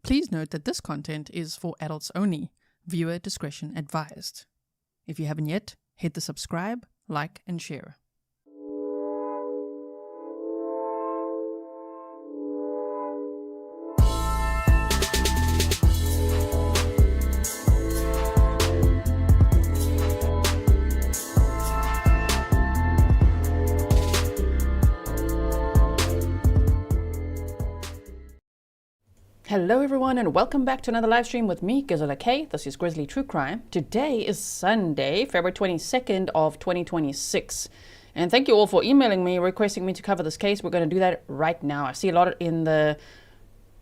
Please note that this content is for adults only. Viewer discretion advised. If you haven't yet, hit the subscribe, like, and share. Hello everyone and welcome back to another live stream with me, Grizzly. This is Grizzly True Crime. Today is Sunday, February 22nd of 2026. And thank you all for emailing me, requesting me to cover this case. We're going to do that right now. I see a lot in the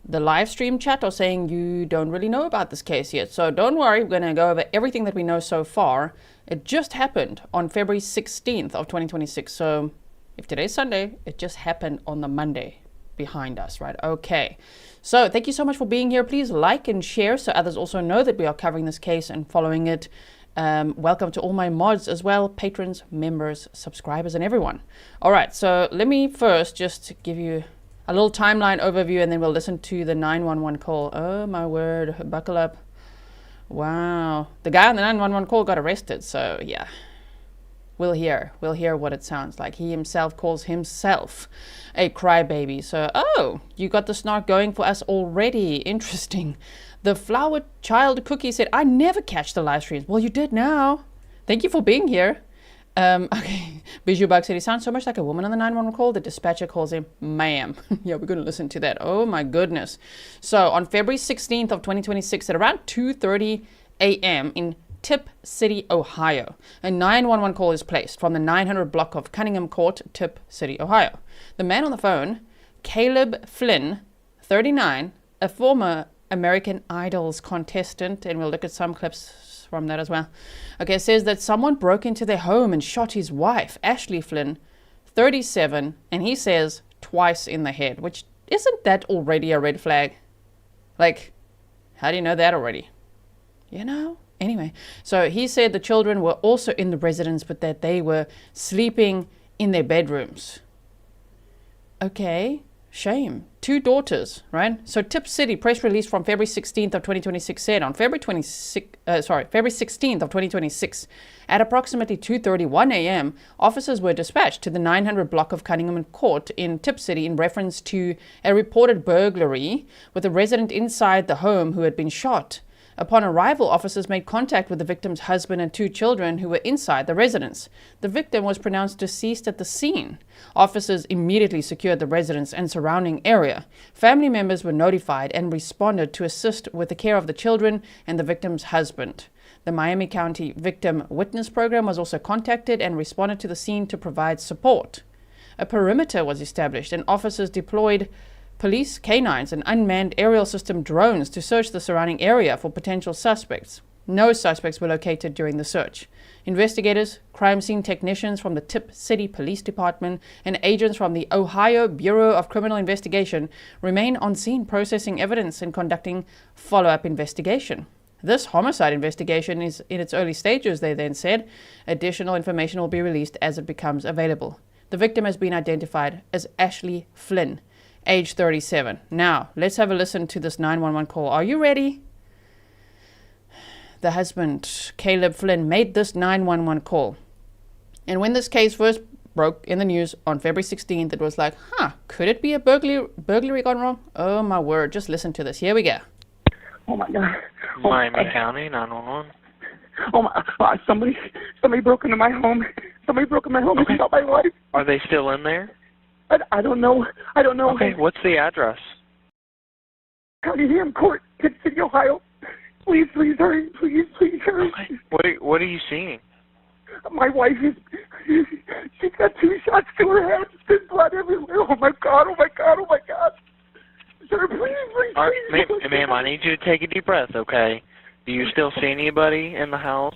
live stream chat are saying you don't really know about this case yet. So don't worry, we're going to go over everything that we know so far. It just happened on February 16th of 2026. So if today's Sunday, it just happened on the Monday behind us, right? Okay. So thank you so much for being here. Please like and share so others also know that we are covering this case and following it. Welcome to all my mods as well, patrons, members, subscribers, and everyone. All right, so let me first just give you a little timeline overview and then we'll listen to the 911 call. Oh my word, buckle up. Wow. The guy on the 911 call got arrested, so yeah. We'll hear what it sounds like. He himself calls himself a crybaby. So, oh, you got the snark going for us already. Interesting. The flower child cookie said, I never catch the live streams. Well, you did now. Thank you for being here. Okay. Bijou Bug said, he sounds so much like a woman on the 911 call. The dispatcher calls him ma'am. Yeah, we're going to listen to that. Oh, my goodness. So, on February 16th of 2026 at around 2:30 a.m. in Tipp City, Ohio, a 911 call is placed from the 900 block of Cunningham Court, Tipp City, Ohio. The man on the phone, Caleb Flynn, 39, a former American Idol's contestant, and we'll look at some clips from that as well. Okay, says that someone broke into their home and shot his wife, Ashley Flynn, 37, and he says twice in the head, which isn't that already a red flag? Like, how do you know that already? You know? Anyway, so he said the children were also in the residence, but that they were sleeping in their bedrooms. Okay, shame. 2 daughters, right? So Tipp City press release from February 16th of 2026 said on February 16th of 2026, at approximately 2:31 a.m., officers were dispatched to the 900 block of Cunningham Court in Tipp City in reference to a reported burglary with a resident inside the home who had been shot. Upon arrival, officers made contact with the victim's husband and 2 children who were inside the residence. The victim was pronounced deceased at the scene. Officers immediately secured the residence and surrounding area. Family members were notified and responded to assist with the care of the children and the victim's husband. The Miami County Victim Witness Program was also contacted and responded to the scene to provide support. A perimeter was established and officers deployed police canines and unmanned aerial system drones to search the surrounding area for potential suspects. No suspects were located during the search. Investigators, crime scene technicians from the Tipp City Police Department, and agents from the Ohio Bureau of Criminal Investigation remain on scene processing evidence and conducting follow-up investigation. This homicide investigation is in its early stages, they then said. Additional information will be released as it becomes available. The victim has been identified as Ashley Flynn, age 37. Now, let's have a listen to this 911 call. Are you ready? The husband, Caleb Flynn, made this 911 call. And when this case first broke in the news on February 16th, it was like, could it be a burglary gone wrong? Oh my word, just listen to this. Here we go. Oh my God. Miami County, 911. Oh my, somebody broke into my home. Somebody broke into my home and shot my wife. Are they still in there? I don't know. Okay, what's the address? Cunningham Court, Tipp City, Ohio. Please hurry. Please hurry. Okay. What are you seeing? My wife she's got 2 shots to her head. There's blood everywhere. Oh my God. Sir, please. All right, ma'am, I need you to take a deep breath, okay? Do you still see anybody in the house?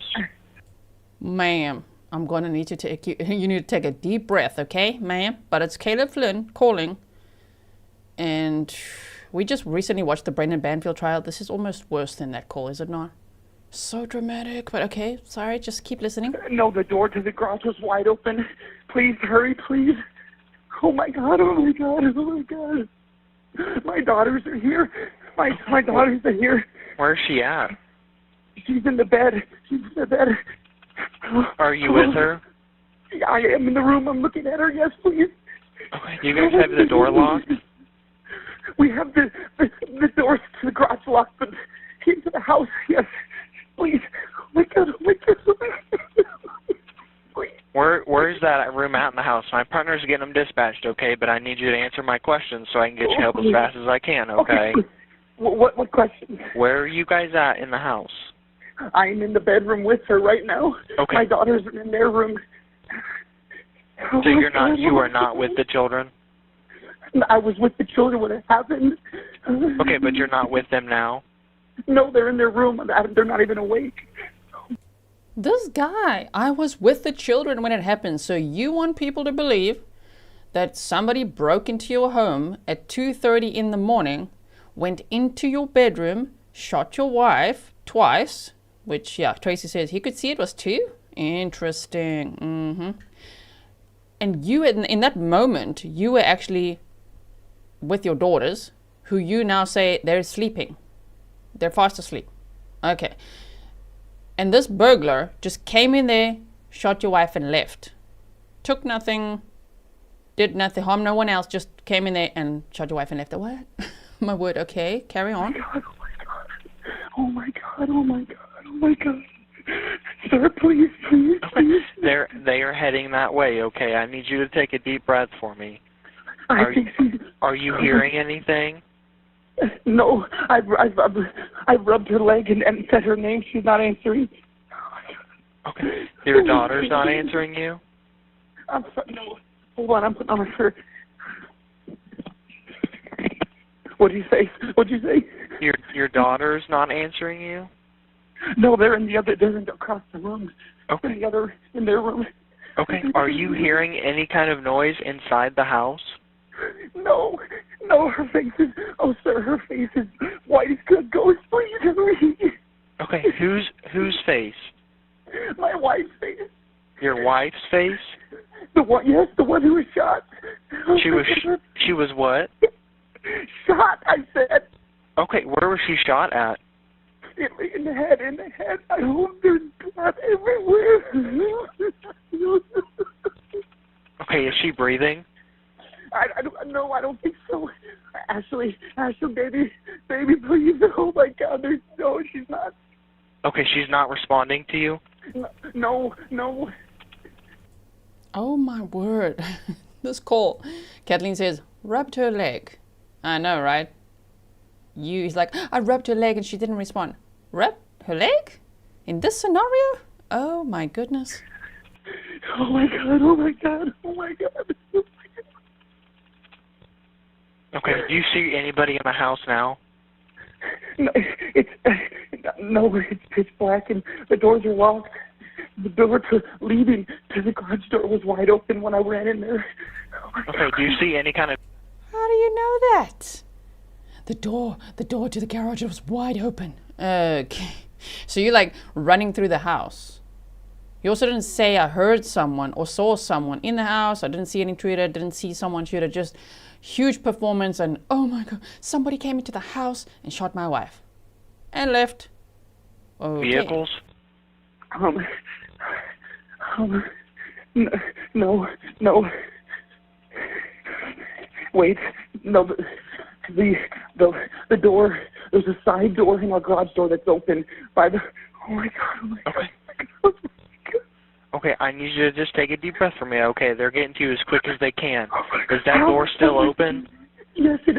Ma'am, I'm going to need you to you need to take a deep breath, okay, ma'am? But it's Caleb Flynn calling. And we just recently watched the Brendan Banfield trial. This is almost worse than that call, is it not? So dramatic, but okay, sorry, just keep listening. No, the door to the garage was wide open. Please hurry, please. Oh my God. My daughters are here. My daughter's in here. Where's she at? She's in the bed. She's in the bed. Are you with her? I am in the room. I'm looking at her. Yes, please. Okay. Do you guys have the door locked? We have the doors to the garage locked, but into the house, yes. Please. Oh my God. Please. Where's that room at in the house? My partner's getting them dispatched, okay? But I need you to answer my questions so I can get you help as fast as I can, okay? What question? Where are you guys at in the house? I'm in the bedroom with her right now. Okay. My daughter's in their room. So you are not with the children? I was with the children when it happened. Okay, but you're not with them now? No, they're in their room. They're not even awake. This guy, I was with the children when it happened. So you want people to believe that somebody broke into your home at 2:30 in the morning, went into your bedroom, shot your wife twice, which, yeah, Tracy says he could see it was 2. Interesting. And you, in that moment, you were actually with your daughters, who you now say they're sleeping. They're fast asleep. Okay. And this burglar just came in there, shot your wife and left. Took nothing, did nothing, harmed no one else, just came in there and shot your wife and left. What? My word, okay, carry on. Oh my God. Sir, please. They are heading that way, okay? I need you to take a deep breath for me. Are you hearing anything? No, I've rubbed her leg and said her name. She's not answering. Okay. Your daughter's not answering you? I'm sorry. No. Hold on. I'm putting on her shirt. What'd you say? Your daughter's not answering you? No, they're across the room. Okay. In their room. Okay. Are you hearing any kind of noise inside the house? No, her face is, her face is white as good ghost. Please hurry. Okay, whose face? My wife's face. Your wife's face? The one who was shot. She was what? Shot, I said. Okay, where was she shot at? In the head. I hope there's blood everywhere. Okay, is she breathing? I don't think so. Ashley, baby, please. Oh my God, she's not. Okay, she's not responding to you? No. Oh my word. This call. Kathleen says, rubbed her leg. I know, right? He's like, I rubbed her leg and she didn't respond. Rubbed her leg? In this scenario? Oh my goodness. Oh my God. Okay, do you see anybody in the house now? No, it's pitch black and the doors are locked. The door leading to the garage door was wide open when I ran in there. Okay, do you see any kind of... How do you know that? The door to the garage was wide open. Okay. So you're like running through the house. You also didn't say I heard someone or saw someone in the house. I didn't see any intruder, didn't see someone shoot it. Just huge performance and oh my God, somebody came into the house and shot my wife. And left. Okay. Vehicles? No. Wait, no, the door, there's a side door in our garage door that's open by the, oh my God. Okay. Okay, I need you to just take a deep breath for me, okay? They're getting to you as quick as they can. Is that door still open? Yes, it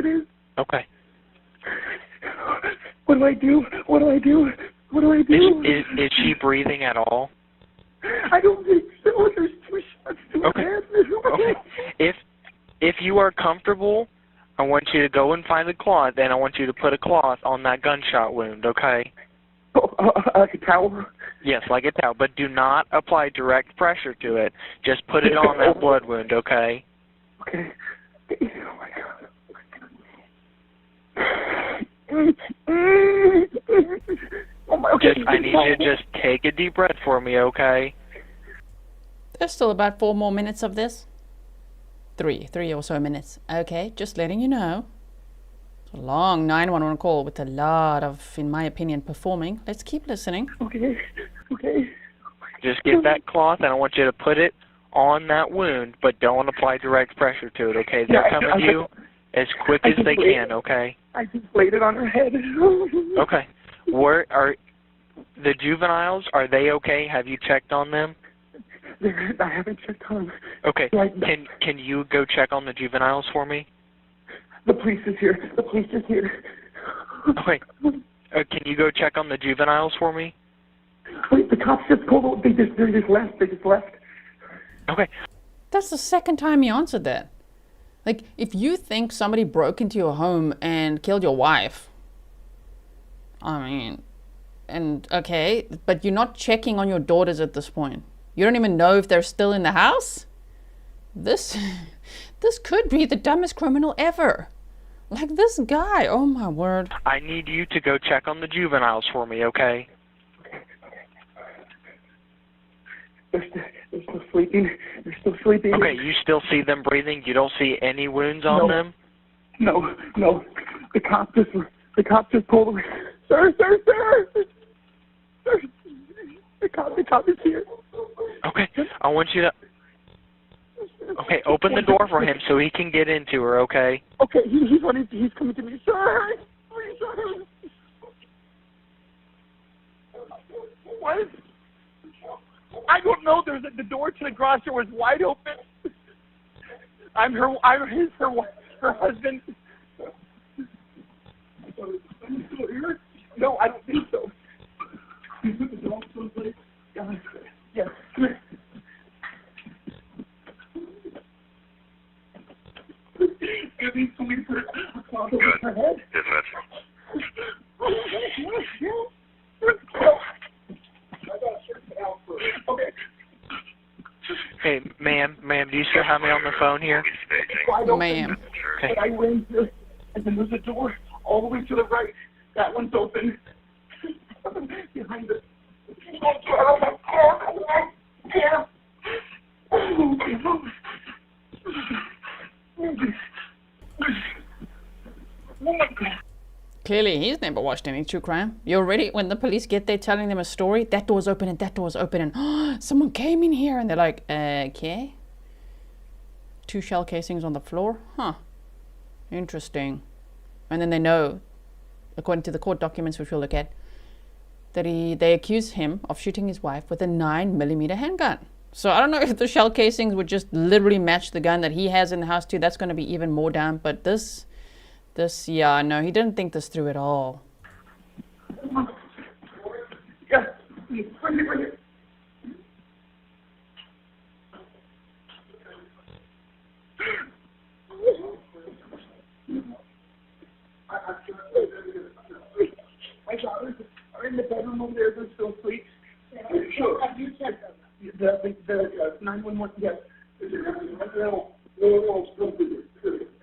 is. Okay. What do I do? Is she breathing at all? I don't think so. There's 2 shots to her head. Okay. If you are comfortable, I want you to go and find a cloth, and I want you to put a cloth on that gunshot wound, okay? Like a towel? Yes, like a towel, but do not apply direct pressure to it. Just put it on that blood wound, okay? Okay. Oh my God. Oh my, okay. I need you to just take a deep breath for me, okay? There's still about 4 more minutes of this. 3 or so minutes. Okay, just letting you know. a long 911 call with a lot of, in my opinion, performing. Let's keep listening. Okay. Just get that cloth, and I want you to put it on that wound, but don't apply direct pressure to it, okay? They're coming to you as quick as they can, okay? I just laid it on her head. Okay. Where are the juveniles? Are they okay? Have you checked on them? I haven't checked on them. Okay. Can you go check on the juveniles for me? The police is here. The police is here. Okay. Can you go check on the juveniles for me? Wait, the cops just pulled over. They just left. Okay. That's the second time he answered that. Like, if you think somebody broke into your home and killed your wife, I mean, and okay, but you're not checking on your daughters at this point. You don't even know if they're still in the house? This could be the dumbest criminal ever. Like this guy, oh my word. I need you to go check on the juveniles for me, okay? They're still sleeping. Okay, you still see them breathing? You don't see any wounds on them? No. The cop just pulled away. Sir. The cop is here. Okay, I want you to... Okay, open the door for him so he can get into her, okay? Okay, he's running. He's coming to me. Sir! Please, sir. What? I don't know. The door to the garage door was wide open. I'm her husband. No, I don't think so. Yes. Good. Okay. Hey, ma'am, do you still have me on the phone here? Ma'am. Okay. But I went here, and then there's a door all the way to the right. That one's open. Behind it. Oh my God. Clearly, he's never watched any true crime. You're already, when the police get there telling them a story, that door's open and that door's open and oh, someone came in here and they're like, okay. 2 shell casings on the floor? Huh. Interesting. And then they know, according to the court documents which we'll look at, that they accuse him of shooting his wife with a 9mm handgun. So I don't know if the shell casings would just literally match the gun that he has in the house too. That's going to be even more damn. But this, yeah, no, he didn't think this through at all. Yeah, bring it. My daughters are in the bedroom over there. They're still asleep. Sure. Have you checked them? The 911. Yes.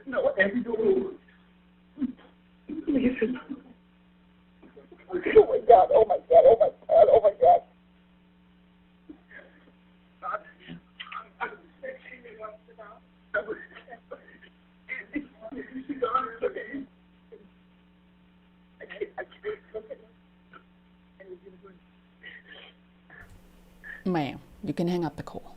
No, every door. Listen. Oh my God! Oh my God! Oh my God! Oh my God! Ma'am, you can hang up the call.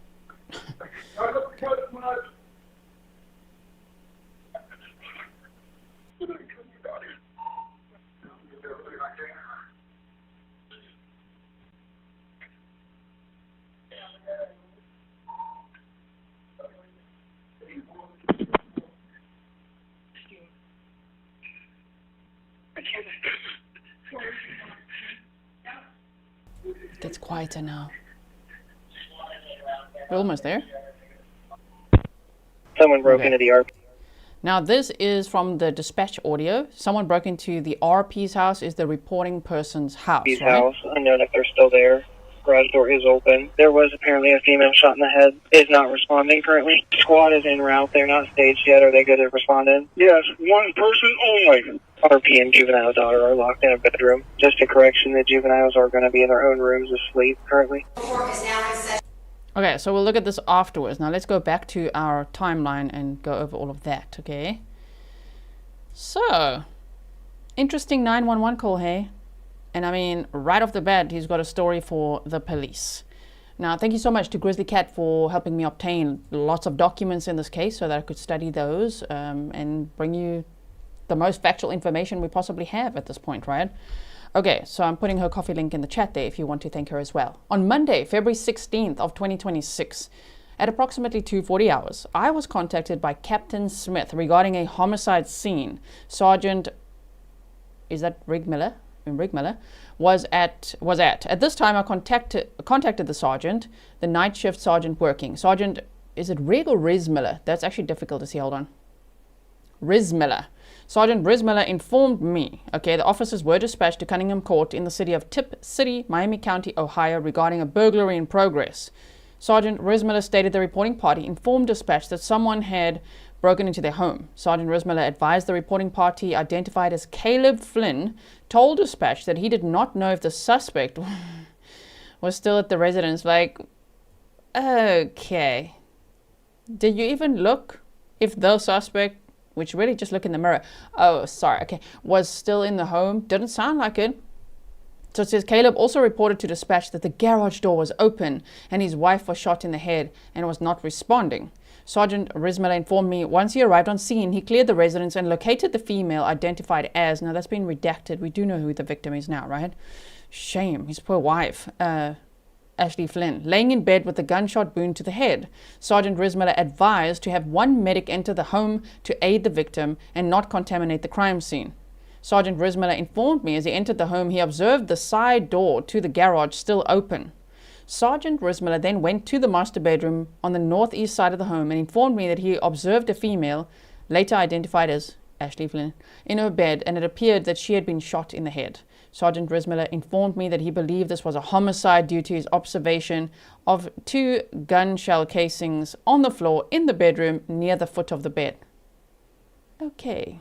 It gets quieter now. We're almost there. Someone broke into the RP. Now this is from the dispatch audio. Someone broke into the RP's house. Is the reporting person's house, right? House. Unknown if they're still there. Garage door is open. There was apparently a female shot in the head. Is not responding currently. Squad is en route. They're not staged yet. Are they good at responding? Yes, one person only. RP and juvenile daughter are locked in a bedroom. Just a correction, the juveniles are going to be in their own rooms asleep currently. Okay, so we'll look at this afterwards. Now let's go back to our timeline and go over all of that, okay? So, Interesting 911 call, hey? And I mean, right off the bat, he's got a story for the police. Now, thank you so much to Grizzly Cat for helping me obtain lots of documents in this case so that I could study those and bring you the most factual information we possibly have at this point, right? Okay, so I'm putting her coffee link in the chat there if you want to thank her as well. On Monday, February 16th of 2026, at approximately 2:40 hours, I was contacted by Captain Smith regarding a homicide scene. Sergeant, is that Rig Miller? Rig Miller was at. At this time, I contacted the sergeant, the night shift sergeant working. Sergeant, is it Rig or Riz Miller? That's actually difficult to see. Hold on. Riz Miller. Sergeant Riz Miller informed me, okay, the officers were dispatched to Cunningham Court in the city of Tipp City, Miami County, Ohio, regarding a burglary in progress. Sergeant Riz Miller stated the reporting party informed dispatch that someone had broken into their home. Sergeant Riz Miller advised the reporting party, identified as Caleb Flynn, told dispatch that he did not know if the suspect was still at the residence. Like, okay. Did you even look if the suspect, which really just look in the mirror, was still in the home? Didn't sound like it. So it says Caleb also reported to dispatch that the garage door was open and his wife was shot in the head and was not responding. Sergeant Rizmela informed me once he arrived on scene, he cleared the residence and located the female identified as, now that's been redacted, we do know who the victim is now, right? Shame, his poor wife, Ashley Flynn, laying in bed with a gunshot wound to the head. Sergeant Rizmela advised to have one medic enter the home to aid the victim and not contaminate the crime scene. Sergeant Rizmela informed me as he entered the home, he observed the side door to the garage still open. Sergeant Rizmela then went to the master bedroom on the northeast side of the home and informed me that he observed a female, later identified as Ashley Flynn, in her bed, and it appeared that she had been shot in the head. Sergeant Rizmela informed me that he believed this was a homicide due to his observation of 2 gun shell casings on the floor in the bedroom near the foot of the bed. Okay.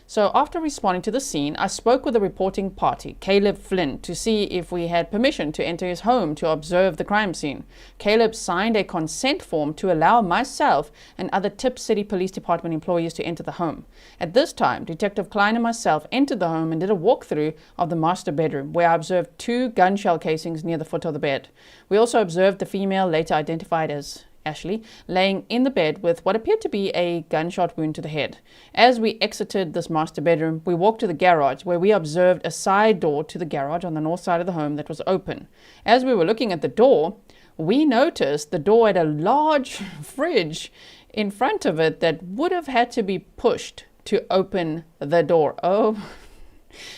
So after responding to the scene, I spoke with the reporting party, Caleb Flynn, to see if we had permission to enter his home to observe the crime scene. Caleb signed a consent form to allow myself and other Tipp City Police Department employees to enter the home. At this time, Detective Klein and myself entered the home and did a walkthrough of the master bedroom, where I observed 2 gun shell casings near the foot of the bed. We also observed the female, later identified as Ashley, laying in the bed with what appeared to be a gunshot wound to the head. As we exited this master bedroom, we walked to the garage, where we observed a side door to the garage on the north side of the home that was open. As we were looking at the door, we noticed the door had a large fridge in front of it that would have had to be pushed to open the door. Oh,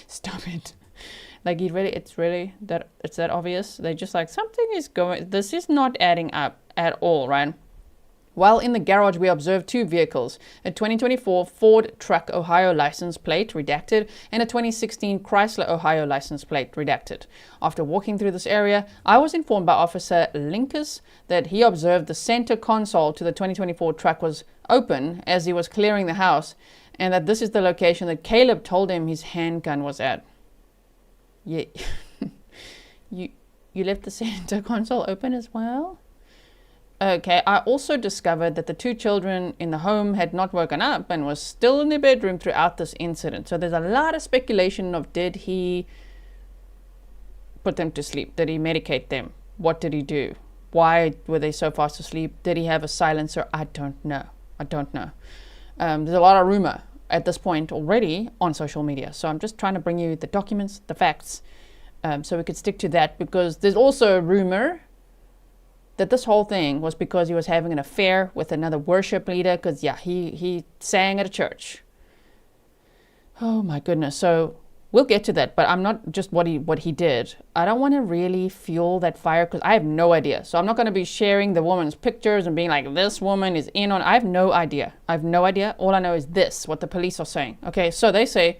stop it. Like, it's that obvious. They're just like, something is going, this is not adding up at all, right? While in the garage, we observed 2 vehicles, a 2024 Ford truck Ohio license plate, redacted, and a 2016 Chrysler Ohio license plate, redacted. After walking through this area, I was informed by Officer Linkus that he observed the center console to the 2024 truck was open as he was clearing the house, and that this is the location that Caleb told him his handgun was at. Yeah, you left the center console open as well? Okay, I also discovered that the 2 children in the home had not woken up and was still in their bedroom throughout this incident. So there's a lot of speculation of, did he put them to sleep? Did he medicate them? What did he do? Why were they so fast asleep? Did he have a silencer? I don't know. There's a lot of rumor at this point already on social media. So I'm just trying to bring you the documents, the facts, so we could stick to that, because there's also a rumor that this whole thing was because he was having an affair with another worship leader, because yeah, he sang at a church. Oh my goodness. So we'll get to that, but I'm not just what he did. I don't want to really fuel that fire because I have no idea. So I'm not going to be sharing the woman's pictures and being like, this woman is in on. I have no idea. All I know is this, what the police are saying. Okay, so they say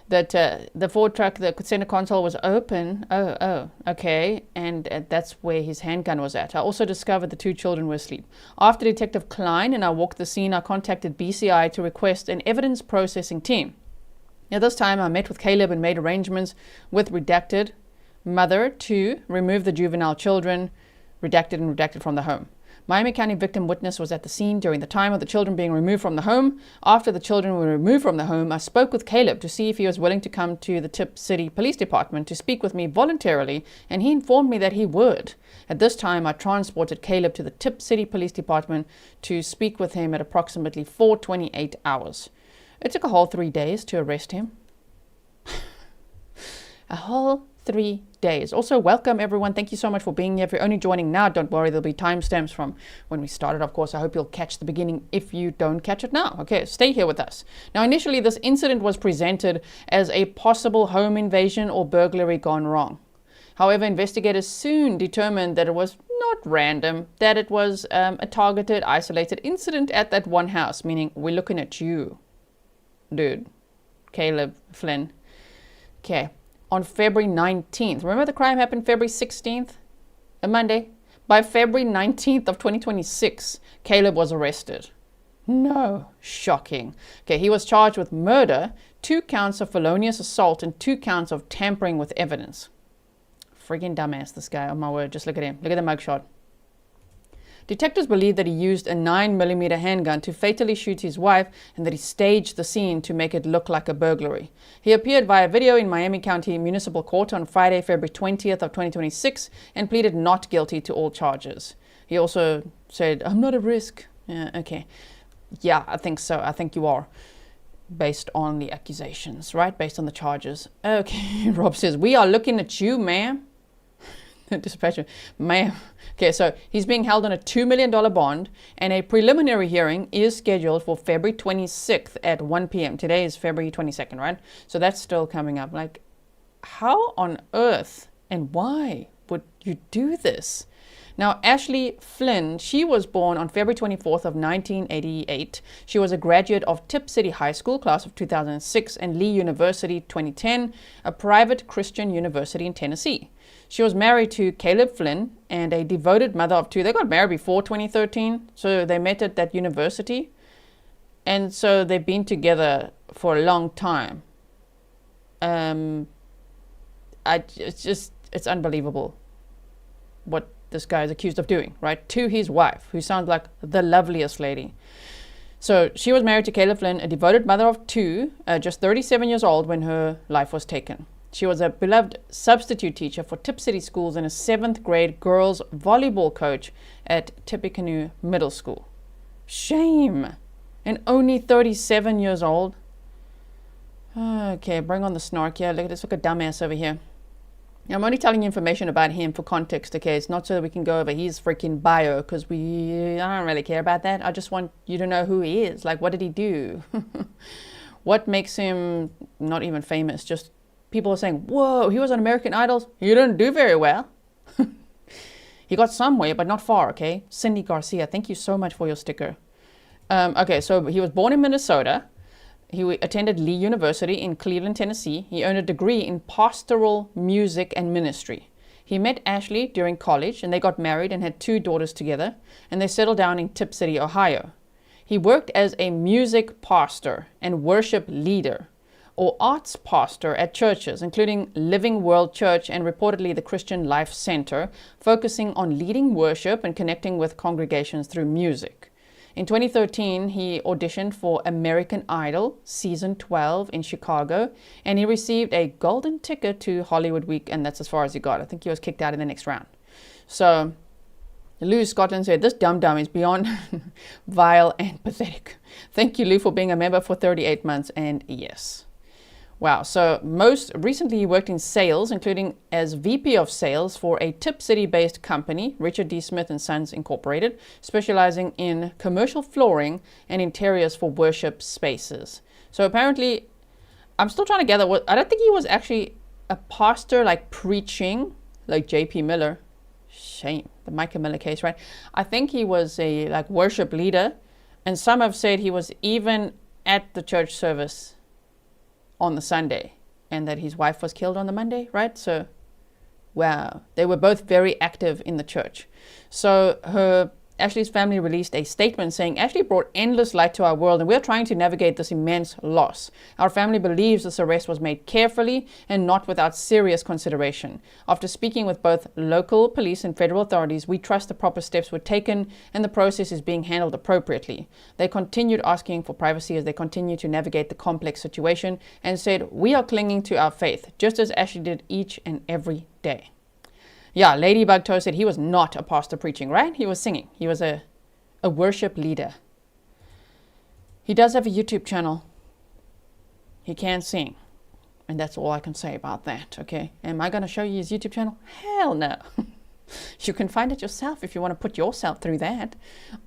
that the Ford truck, the center console was open. Oh, okay. And that's where his handgun was at. I also discovered the 2 children were asleep. After Detective Klein and I walked the scene, I contacted BCI to request an evidence processing team. At this time, I met with Caleb and made arrangements with redacted mother to remove the juvenile children, redacted from the home. Miami County victim witness was at the scene during the time of the children being removed from the home. After the children were removed from the home, I spoke with Caleb to see if he was willing to come to the Tipp City Police Department to speak with me voluntarily, and he informed me that he would. At this time, I transported Caleb to the Tipp City Police Department to speak with him at approximately 4:28 hours. It took a whole 3 days to arrest him. A whole 3 days. Also, welcome everyone. Thank you so much for being here. If you're only joining now, don't worry. There'll be timestamps from when we started. Of course, I hope you'll catch the beginning if you don't catch it now. Okay, stay here with us. Now, initially, this incident was presented as a possible home invasion or burglary gone wrong. However, investigators soon determined that it was not random, that it was a targeted, isolated incident at that one house, meaning we're looking at you, dude, Caleb Flynn. Okay. On February 19th. Remember the crime happened February 16th? A Monday? By February 19th of 2026, Caleb was arrested. No. Shocking. Okay, he was charged with murder, 2 counts of felonious assault, and 2 counts of tampering with evidence. Freaking dumbass, this guy. Oh my word, just look at him. Look at the mugshot. Detectives believe that he used a 9mm handgun to fatally shoot his wife and that he staged the scene to make it look like a burglary. He appeared via video in Miami County Municipal Court on Friday, February 20th of 2026 and pleaded not guilty to all charges. He also said, "I'm not at risk." Yeah, okay. Yeah, I think so. I think you are. Based on the accusations, right? Based on the charges. Okay, Rob says, "We are looking at you, ma'am." Dispatcher, ma'am. Okay, so he's being held on a $2 million bond, and a preliminary hearing is scheduled for February 26th at 1 p.m. Today is February 22nd, right? So that's still coming up. Like, how on earth and why would you do this? Now, Ashley Flynn, she was born on February 24th of 1988. She was a graduate of Tipp City High School, class of 2006, and Lee University 2010, a private Christian university in Tennessee. She was married to Caleb Flynn and a devoted mother of 2. They got married before 2013, so they met at that university. And so they've been together for a long time. It's unbelievable what this guy is accused of doing, right? To his wife, who sounds like the loveliest lady. So she was married to Caleb Flynn, a devoted mother of 2, just 37 years old when her life was taken. She was a beloved substitute teacher for Tipp City schools and a 7th grade girls volleyball coach at Tippecanoe Middle School. Shame! And only 37 years old. Okay, bring on the snark here. Look at this, look at dumbass over here. I'm only telling you information about him for context, okay? It's not so that we can go over his freaking bio, because I don't really care about that. I just want you to know who he is. Like, what did he do? What makes him not even famous? Just people are saying, whoa, he was on American Idol. He didn't do very well. He got somewhere, but not far, okay? Cindy Garcia, thank you so much for your sticker. Okay, so he was born in Minnesota. He attended Lee University in Cleveland, Tennessee. He earned a degree in pastoral music and ministry. He met Ashley during college, and they got married and had 2 daughters together, and they settled down in Tipp City, Ohio. He worked as a music pastor and worship leader, or arts pastor at churches, including Living World Church and reportedly the Christian Life Center, focusing on leading worship and connecting with congregations through music. In 2013, he auditioned for American Idol Season 12 in Chicago, and he received a golden ticket to Hollywood Week, and that's as far as he got. I think he was kicked out in the next round. So, Lou Scotland said, "This dum-dum is beyond vile and pathetic." Thank you, Lou, for being a member for 38 months, and yes. Wow, so most recently he worked in sales, including as VP of sales for a Tipp City-based company, Richard D. Smith & Sons Incorporated, specializing in commercial flooring and interiors for worship spaces. So apparently, I'm still trying to gather I don't think he was actually a pastor, like preaching, like J.P. Miller. Shame, the Micah Miller case, right? I think he was a like worship leader, and some have said he was even at the church service on the Sunday, and that his wife was killed on the Monday, right? So, wow, they were both very active in the church. So her Ashley's family released a statement saying, Ashley brought endless light to our world and we're trying to navigate this immense loss. Our family believes this arrest was made carefully and not without serious consideration. After speaking with both local police and federal authorities, we trust the proper steps were taken and the process is being handled appropriately. They continued asking for privacy as they continue to navigate the complex situation and said, we are clinging to our faith, just as Ashley did each and every day. Yeah, Ladybug Toe said he was not a pastor preaching, right? He was singing. He was a worship leader. He does have a YouTube channel. He can sing. And that's all I can say about that, okay? Am I going to show you his YouTube channel? Hell no. You can find it yourself if you want to put yourself through that.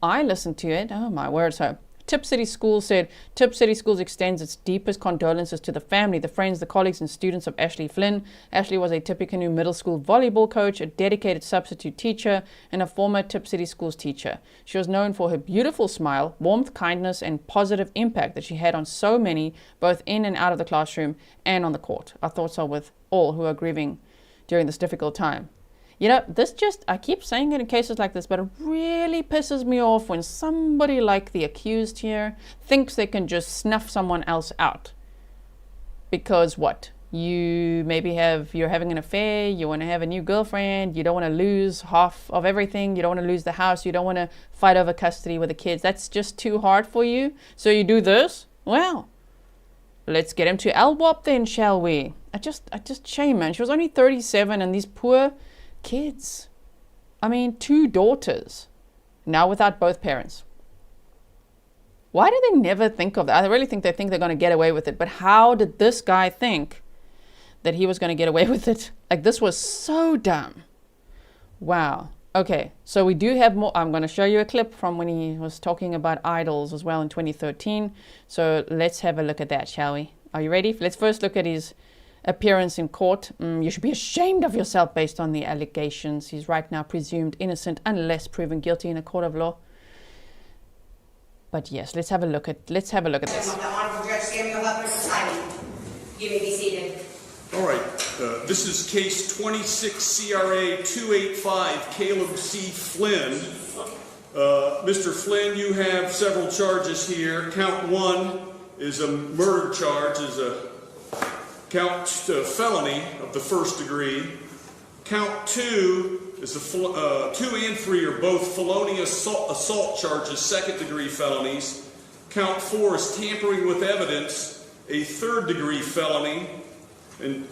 I listened to it. Oh, my word. So Tipp City Schools said, Tipp City Schools extends its deepest condolences to the family, the friends, the colleagues, and students of Ashley Flynn. Ashley was a Tippecanoe Middle School volleyball coach, a dedicated substitute teacher, and a former Tipp City Schools teacher. She was known for her beautiful smile, warmth, kindness, and positive impact that she had on so many, both in and out of the classroom and on the court. Our thoughts are with all who are grieving during this difficult time. You know, I keep saying it in cases like this, but it really pisses me off when somebody like the accused here thinks they can just snuff someone else out. Because what? You're having an affair, you want to have a new girlfriend, you don't want to lose half of everything, you don't want to lose the house, you don't want to fight over custody with the kids. That's just too hard for you. So you do this? Well, let's get him to LWOP then, shall we? I just shame, man. She was only 37 and these poor kids. I mean, 2 daughters, now without both parents. Why do they never think of that? I really think they think they're going to get away with it. But how did this guy think that he was going to get away with it? Like, this was so dumb. Wow. Okay, so we do have more. I'm going to show you a clip from when he was talking about idols as well in 2013. So let's have a look at that, shall we? Are you ready? Let's first look at his appearance in court. You should be ashamed of yourself based on the allegations. He's right now presumed innocent unless proven guilty in a court of law. But yes, let's have a look at this. The Honorable Judge Samuel Hubbard presiding. You may be seated. All right, this is case 26 CRA 285 Caleb C. Flynn. Mr. Flynn, you have several charges here. Count 1 is a murder charge, is a count felony of the first degree. Count 2 is 2 and 3 are both felonious assault charges, second degree felonies. Count 4 is tampering with evidence, a third degree felony, and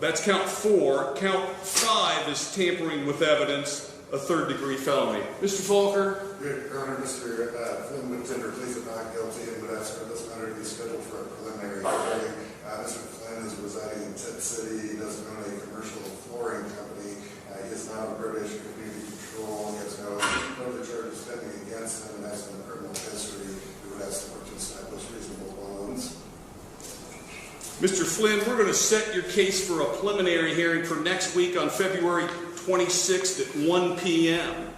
that's count 4. Count 5 is tampering with evidence, a third degree felony. Mr. Falker? Your Honor, Mr. Flynn would tender pleas of not guilty and would ask for this matter to be scheduled for a preliminary hearing. Mr. Flynn is residing in Tipp City. He doesn't own a commercial flooring company. He is not on probation for community control. He has no other charges pending against him and has no criminal history. We would ask the court to establish reasonable bonds. Mr. Flynn, we're going to set your case for a preliminary hearing for next week on February 26th at 1 p.m.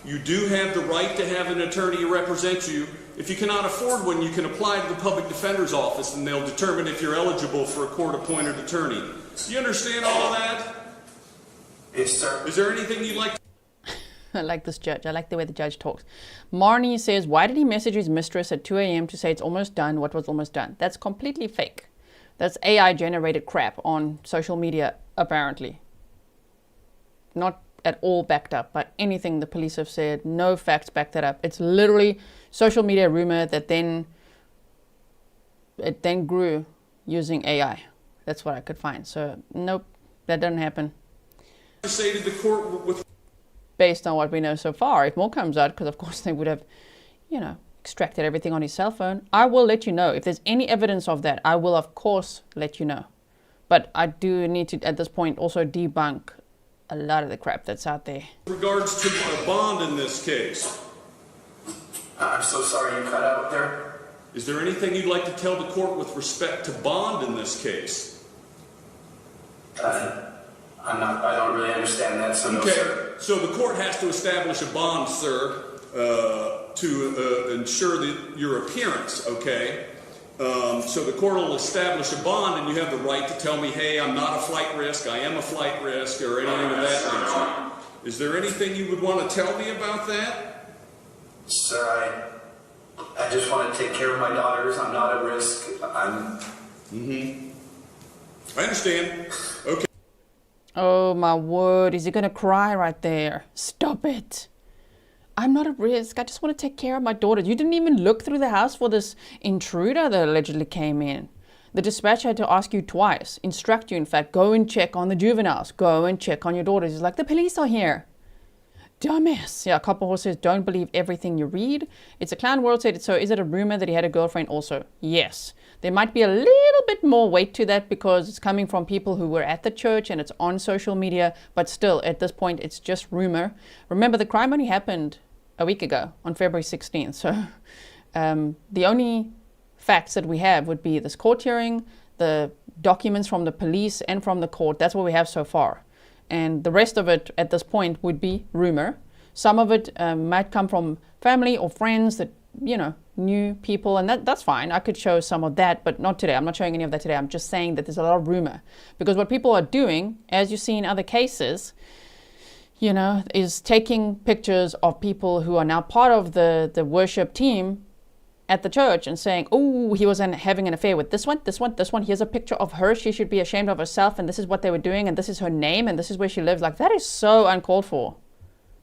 You do have the right to have an attorney represent you. If you cannot afford one, you can apply to the public defender's office and they'll determine if you're eligible for a court-appointed attorney. Do you understand all of that? Yes, sir. Is there anything you'd like to... I like this judge. I like the way the judge talks. Marnie says, why did he message his mistress at 2 a.m. to say it's almost done? What was almost done? That's completely fake. That's AI-generated crap on social media, apparently. Not at all backed up by anything the police have said. No facts back that up. It's literally social media rumor that then grew using AI. That's what I could find. So nope, that doesn't happen. Say to the court with... Based on what we know so far, if more comes out, because of course they would have, extracted everything on his cell phone, I will let you know. If there's any evidence of that, I will of course let you know. But I do need to, at this point, also debunk a lot of the crap that's out there. Regards to a bond in this case. I'm so sorry you cut out there. Is there anything you'd like to tell the court with respect to bond in this case? I don't really understand that, so no, sir. So the court has to establish a bond, sir, to ensure your appearance, okay? So the court will establish a bond and you have the right to tell me, hey, I'm not a flight risk, I am a flight risk, or anything of that nature. Is there anything you would want to tell me about that? Sir, I just want to take care of my daughters. I'm not at risk. I understand. Okay. Oh my word, is he gonna cry right there? Stop it. I'm not at risk. I just want to take care of my daughters. You didn't even look through the house for this intruder that allegedly came in. The dispatcher had to ask you twice, instruct you, in fact, go and check on the juveniles, go and check on your daughters. He's like, the police are here. Dumbass. Yeah, Copper Horse says, don't believe everything you read. It's a clown world said, so is it a rumor that he had a girlfriend also? Yes. There might be a little bit more weight to that because it's coming from people who were at the church and it's on social media, but still, at this point, it's just rumor. Remember, the crime only happened a week ago on February 16th. So the only facts that we have would be this court hearing, the documents from the police and from the court. That's what we have so far. And the rest of it at this point would be rumor. Some of it might come from family or friends that, you know, knew people, and that's fine. I could show some of that, but not today. I'm not showing any of that today. I'm just saying that there's a lot of rumor. Because what people are doing, as you see in other cases, you know, is taking pictures of people who are now part of the worship team at the church and saying, oh, he was having an affair with this one. Here's a picture of her. She should be ashamed of herself, and this is what they were doing, and this is her name, and this is where she lives. Like, that is so uncalled for.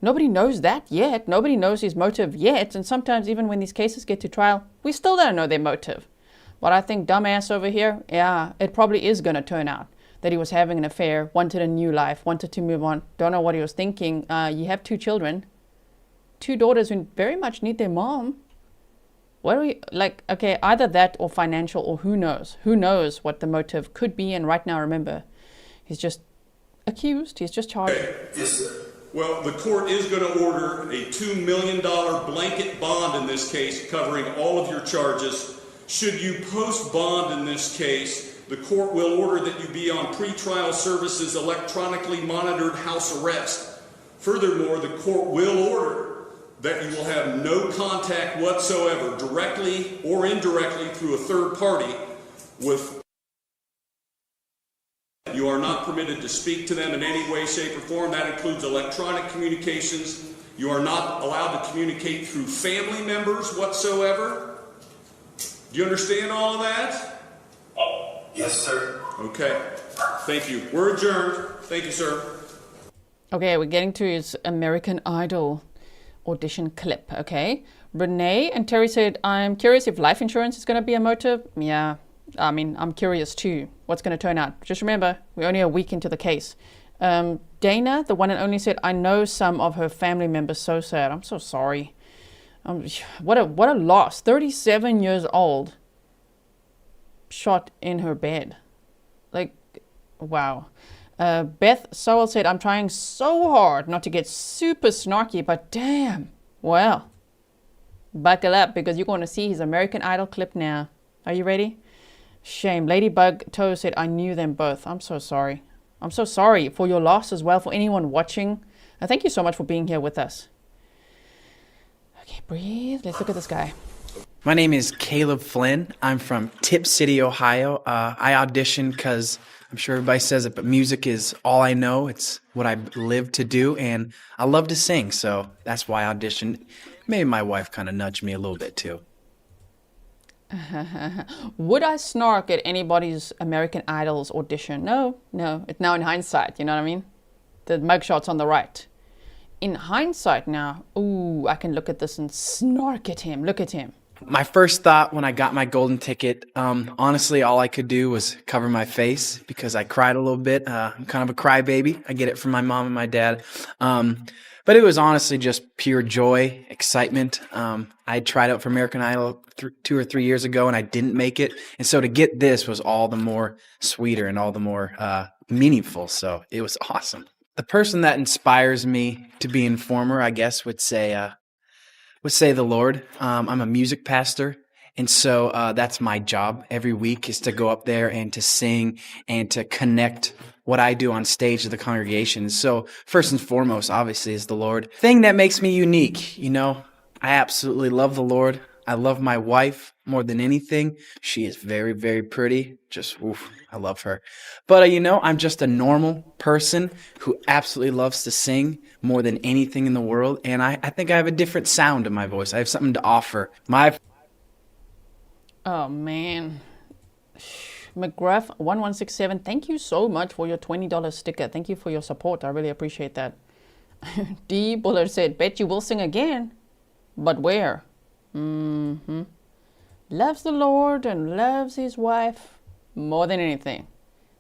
Nobody knows that yet. Nobody knows his motive yet. And sometimes even when these cases get to trial, we still don't know their motive. But I think dumbass over here, yeah, it probably is going to turn out that he was having an affair, wanted a new life, wanted to move on. Don't know what he was thinking. You have 2 children, 2 daughters who very much need their mom. What do we, like, okay, either that or financial, or who knows? Who knows what the motive could be? And right now, remember, he's just accused. He's just charged. Yes, sir. Well, the court is going to order a $2 million blanket bond in this case, covering all of your charges. Should you post bond in this case, the court will order that you be on pretrial services electronically monitored house arrest. Furthermore, the court will order that you will have no contact whatsoever, directly or indirectly through a third party, with. You are not permitted to speak to them in any way, shape, or form. That includes electronic communications. You are not allowed to communicate through family members whatsoever. Do you understand all of that? Yes, sir. Okay. Thank you. We're adjourned. Thank you, sir. Okay, we're getting to his American Idol audition clip, okay? Renee and Terry said, I'm curious if life insurance is going to be a motive. Yeah, I mean, I'm curious too. What's going to turn out? Just remember, we're only a week into the case. Dana, the one and only, said, I know some of her family members. So sad. I'm so sorry. What a loss. 37 years old. Shot in her bed. Like, wow. Beth Sowell said, I'm trying so hard not to get super snarky, but damn. Well, buckle up because you're going to see his American Idol clip now. Are you ready? Shame. Ladybug Toe said, I knew them both. I'm so sorry. I'm so sorry for your loss as well, for anyone watching. Thank you so much for being here with us. Okay, breathe. Let's look at this guy. My name is Caleb Flynn. I'm from Tipp City, Ohio. I auditioned because I'm sure everybody says it, but music is all I know. It's what I live to do, and I love to sing, so that's why I auditioned. Maybe my wife kind of nudged me a little bit too. Would I snark at anybody's American Idol's audition? No. It's now in hindsight, you know what I mean? The mugshot's on the right. In hindsight now, ooh, I can look at this and snark at him. Look at him. My first thought when I got my golden ticket, honestly, all I could do was cover my face because I cried a little bit. I'm kind of a crybaby. I get it from my mom and my dad. But it was honestly just pure joy, excitement. I tried out for American Idol 2 or 3 years ago and I didn't make it. And so to get this was all the more sweeter and all the more meaningful. So it was awesome. The person that inspires me to be an informer, I guess, would say the Lord. I'm a music pastor, and so that's my job every week is to go up there and to sing and to connect what I do on stage to the congregation. So first and foremost, obviously, is the Lord. Thing that makes me unique, you know, I absolutely love the Lord. I love my wife more than anything. She is very, very pretty. Just, oof, I love her. But, I'm just a normal person who absolutely loves to sing more than anything in the world. And I think I have a different sound in my voice. I have something to offer. Oh, man. McGruff1167, thank you so much for your $20 sticker. Thank you for your support. I really appreciate that. D. Bullard said, bet you will sing again. But where? Loves the Lord and loves his wife more than anything.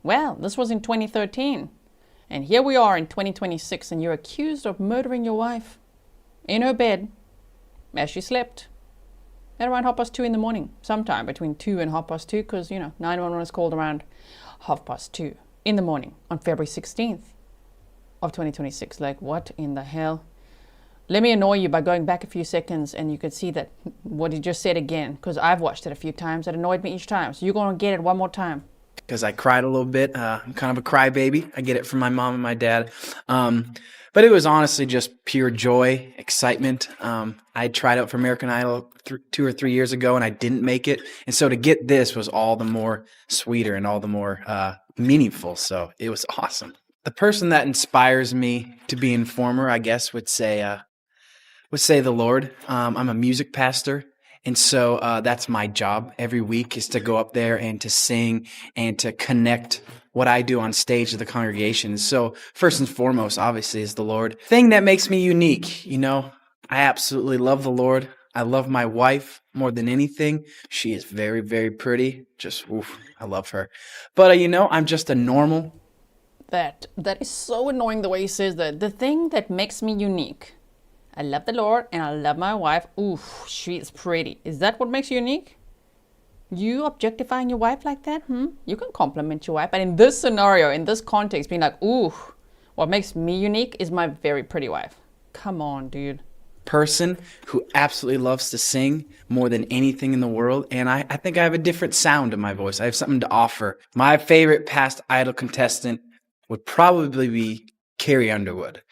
Well, this was in 2013. And here we are in 2026, and you're accused of murdering your wife in her bed as she slept at around 2:30 in the morning, sometime between 2 and 2:30, because, 911 was called around 2:30 in the morning on February 16th of 2026. Like, what in the hell? Let me annoy you by going back a few seconds, and you could see that what he just said again, because I've watched it a few times. It annoyed me each time. So you're going to get it one more time. Because I cried a little bit. I'm kind of a crybaby. I get it from my mom and my dad. But it was honestly just pure joy, excitement. I tried out for American Idol 2 or 3 years ago, and I didn't make it. And so to get this was all the more sweeter and all the more meaningful. So it was awesome. The person that inspires me to be an informer, I guess, would say the Lord. I'm a music pastor. And so that's my job every week, is to go up there and to sing and to connect what I do on stage to the congregation. So first and foremost, obviously, is the Lord. Thing that makes me unique, I absolutely love the Lord. I love my wife more than anything. She is very, very pretty. Just, oof, I love her. But, I'm just a normal. That is so annoying the way he says that. The thing that makes me unique. I love the Lord and I love my wife. Oof, she is pretty. Is that what makes you unique? You objectifying your wife like that? You can compliment your wife. But in this scenario, in this context, being like, ooh, what makes me unique is my very pretty wife. Come on, dude. Person who absolutely loves to sing more than anything in the world. And I think I have a different sound in my voice. I have something to offer. My favorite past Idol contestant would probably be Carrie Underwood.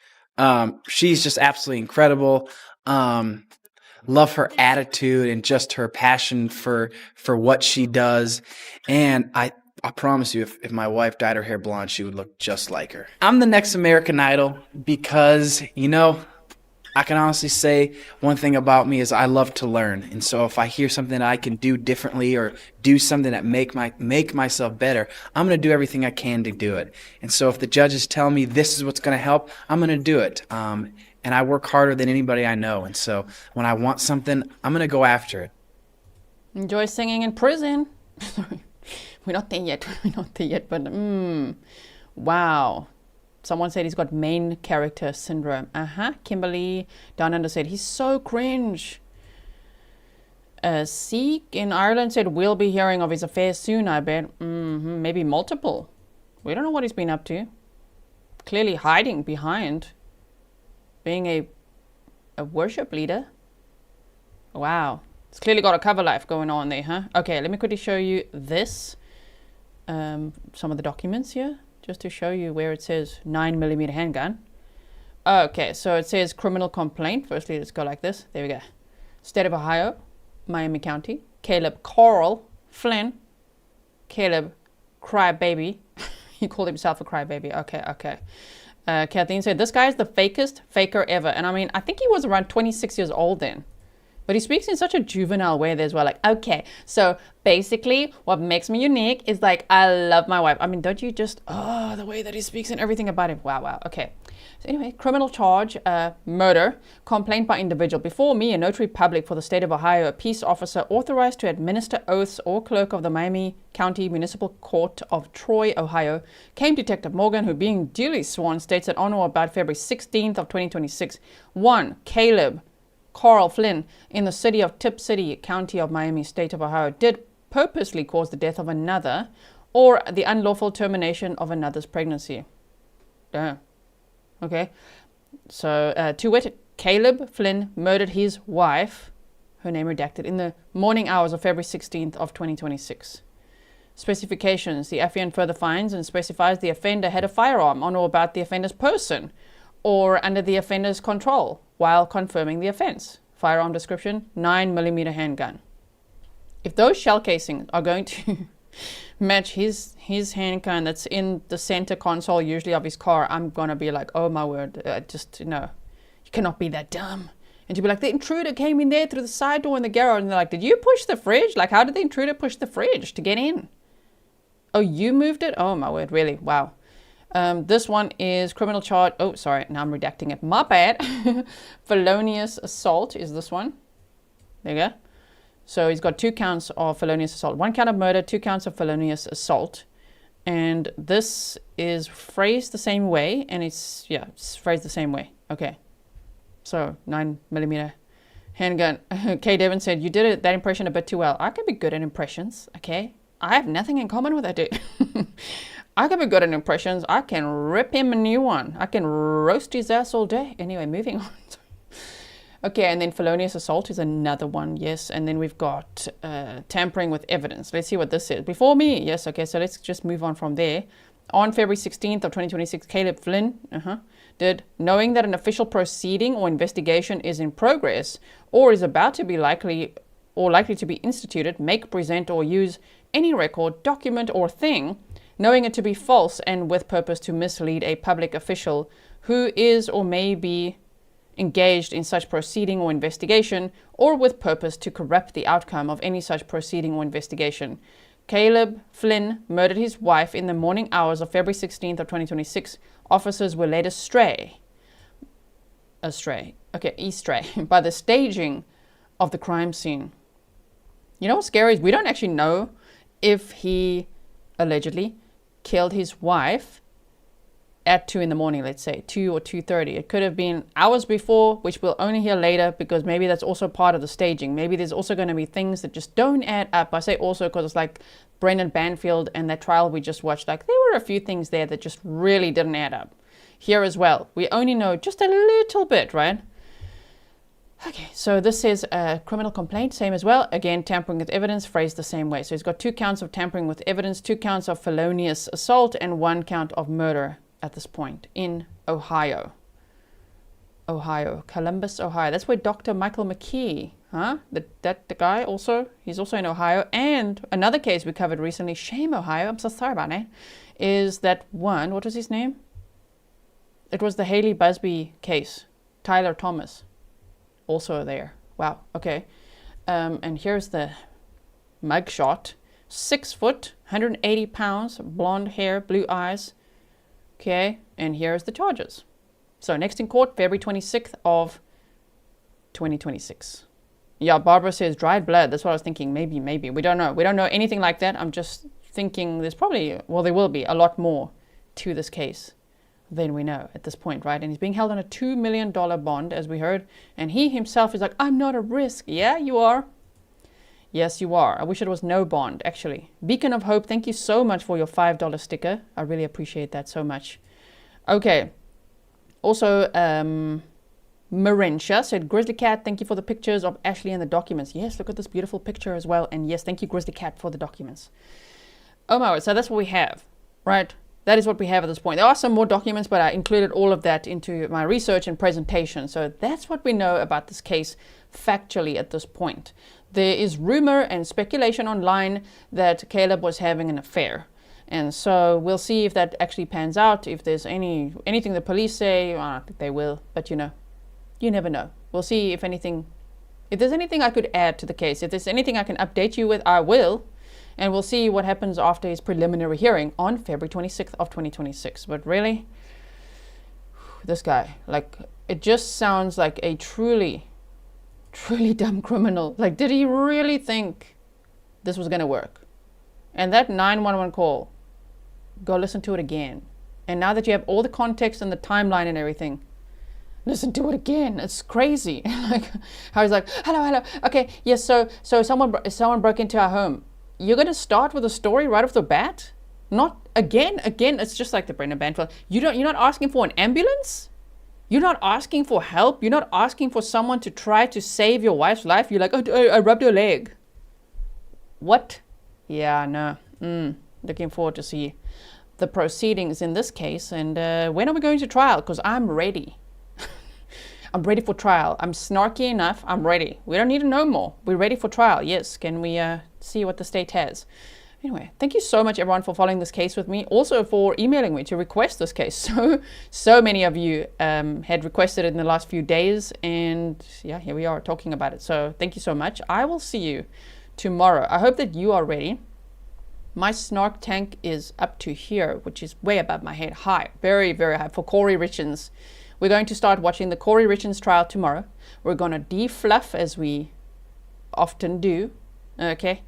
She's just absolutely incredible. Love her attitude and just her passion for what she does. And I promise you, if my wife dyed her hair blonde, she would look just like her. I'm the next American Idol because, I can honestly say one thing about me is I love to learn. And so if I hear something that I can do differently or do something that make myself better, I'm going to do everything I can to do it. And so if the judges tell me this is what's going to help, I'm going to do it. And I work harder than anybody I know. And so when I want something, I'm going to go after it. Enjoy singing in prison. We're not there yet. But wow. Someone said he's got main character syndrome. Kimberly Down Under said he's so cringe. Seek in Ireland said we'll be hearing of his affairs soon, I bet. Maybe multiple. We don't know what he's been up to. Clearly hiding behind being a worship leader. Wow. It's clearly got a cover life going on there, huh? Okay, let me quickly show you this. Some of the documents here, just to show you where it says 9mm handgun. Okay, so it says criminal complaint. Firstly, let's go like this. There we go. State of Ohio, Miami County. Caleb Flynn. Caleb Crybaby. He called himself a crybaby. Okay. Kathleen said, this guy is the fakest faker ever. And I mean, I think he was around 26 years old then. But he speaks in such a juvenile way there as well. Like, okay, so basically what makes me unique is like, I love my wife. I mean, don't you just, the way that he speaks and everything about him. Wow. Okay. So anyway, criminal charge, murder, complaint by individual. Before me, a notary public for the state of Ohio, a peace officer authorized to administer oaths or clerk of the Miami County Municipal Court of Troy, Ohio, came Detective Morgan, who being duly sworn states that on or about February 16th of 2026, one, Caleb Flynn in the city of Tipp City, county of Miami, state of Ohio, did purposely cause the death of another or the unlawful termination of another's pregnancy. Damn. Okay. So, to wit, Caleb Flynn murdered his wife, her name redacted, in the morning hours of February 16th of 2026. Specifications. The affiant further finds and specifies the offender had a firearm on or about the offender's person or under the offender's control while confirming the offense. firearm description, 9mm handgun. If those shell casings are going to match his handgun that's in the center console usually of his car, I'm gonna be like, oh my word, you cannot be that dumb. And to be like, the intruder came in there through the side door in the garage, and they're like, did you push the fridge? Like, how did the intruder push the fridge to get in? Oh, you moved it? Oh my word, really? Wow. This one is criminal charge. Oh, sorry, now I'm redacting it. My bad. Felonious assault is this one. There you go. So he's got 2 counts of felonious assault. 1 count of murder, 2 counts of felonious assault. And this is phrased the same way. And it's phrased the same way. Okay. So 9mm handgun. K. Devon said, you did that impression a bit too well. I can be good at impressions. Okay. I have nothing in common with that dude. I can be good at impressions. I can rip him a new one. I can roast his ass all day. Anyway, moving on. Okay, and then felonious assault is another one, yes. And then we've got tampering with evidence. Let's see what this is. Before me, yes, okay, so let's just move on from there. On February 16th of 2026, Caleb Flynn did, knowing that an official proceeding or investigation is in progress or is about to be likely to be instituted, make, present, or use any record, document, or thing, knowing it to be false and with purpose to mislead a public official who is or may be engaged in such proceeding or investigation, or with purpose to corrupt the outcome of any such proceeding or investigation. Caleb Flynn murdered his wife in the morning hours of February 16th of 2026. Officers were led astray by the staging of the crime scene. You know what's scary is we don't actually know if he allegedly killed his wife at 2 in the morning, let's say 2 or 2:30. It could have been hours before, which we'll only hear later, because maybe that's also part of the staging. Maybe there's also going to be things that just don't add up. I say also because it's like Brendan Banfield and that trial we just watched. Like, there were a few things there that just really didn't add up. Here as well, we only know just a little bit, right? Okay, so this is a criminal complaint, same as well. Again, tampering with evidence, phrased the same way. So he's got 2 counts of tampering with evidence, 2 counts of felonious assault, and 1 count of murder at this point in Ohio. Columbus, Ohio. That's where Dr. Michael McKee, the guy also, he's also in Ohio. And another case we covered recently, shame Ohio, I'm so sorry about it, is that one, what was his name? It was the Haley Busby case, Tyler Thomas, also there. Wow, okay. And here's the mugshot. 6 foot, 180 pounds, blonde hair, blue eyes. Okay, and here's the charges. So next in court, February 26th of 2026. Yeah, Barbara says dried blood. That's what I was thinking. Maybe. We don't know. We don't know anything like that. I'm just thinking there's probably, well, there will be a lot more to this case than we know at this point, right? And he's being held on a $2 million bond, as we heard. And he himself is like, I'm not a risk. Yeah, you are. Yes, you are. I wish it was no bond, actually. Beacon of Hope, thank you so much for your $5 sticker. I really appreciate that so much. Okay. Also, Marentia said, Grizzly Cat, thank you for the pictures of Ashley and the documents. Yes, look at this beautiful picture as well. And yes, thank you, Grizzly Cat, for the documents. Oh my word, so that's what we have, right? That is what we have at this point. There are some more documents, but I included all of that into my research and presentation. So that's what we know about this case factually at this point. There is rumor and speculation online that Caleb was having an affair. And so we'll see if that actually pans out. If there's anything the police say, I don't think they will, but you never know. We'll see if there's anything I could add to the case. If there's anything I can update you with, I will. And we'll see what happens after his preliminary hearing on February 26th of 2026. But really, this guy, like, it just sounds like a truly dumb criminal. Like, did he really think this was going to work? And that 911 call, go listen to it again. And now that you have all the context and the timeline and everything, listen to it again. It's crazy. Like, how he's like, hello. Okay, yes, so someone broke into our home. You're going to start with a story right off the bat? Not again. It's just like the Brendan Banfield. You're not asking for an ambulance? You're not asking for help? You're not asking for someone to try to save your wife's life? You're like, oh, I rubbed her leg. What? Yeah, no. Looking forward to see the proceedings in this case. And when are we going to trial? Because I'm ready. I'm ready for trial. I'm snarky enough. I'm ready. We don't need to know more. We're ready for trial. Yes. Can we see what the state has? Anyway, thank you so much, everyone, for following this case with me. Also for emailing me to request this case. So many of you had requested it in the last few days. And yeah, here we are talking about it. So thank you so much. I will see you tomorrow. I hope that you are ready. My snark tank is up to here, which is way above my head. High. Very, very high. For Corey Richens. We're going to start watching the Corey Richens trial tomorrow. We're going to defluff as we often do. Okay.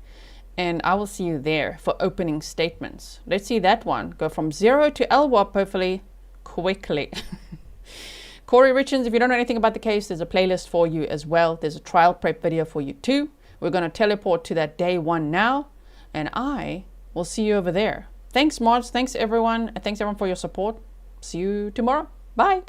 And I will see you there for opening statements. Let's see that one go from 0 to LWAP, hopefully quickly. Corey Richens, if you don't know anything about the case, there's a playlist for you as well. There's a trial prep video for you too. We're going to teleport to that day one now. And I will see you over there. Thanks, mods. Thanks, everyone. And thanks, everyone, for your support. See you tomorrow. Bye.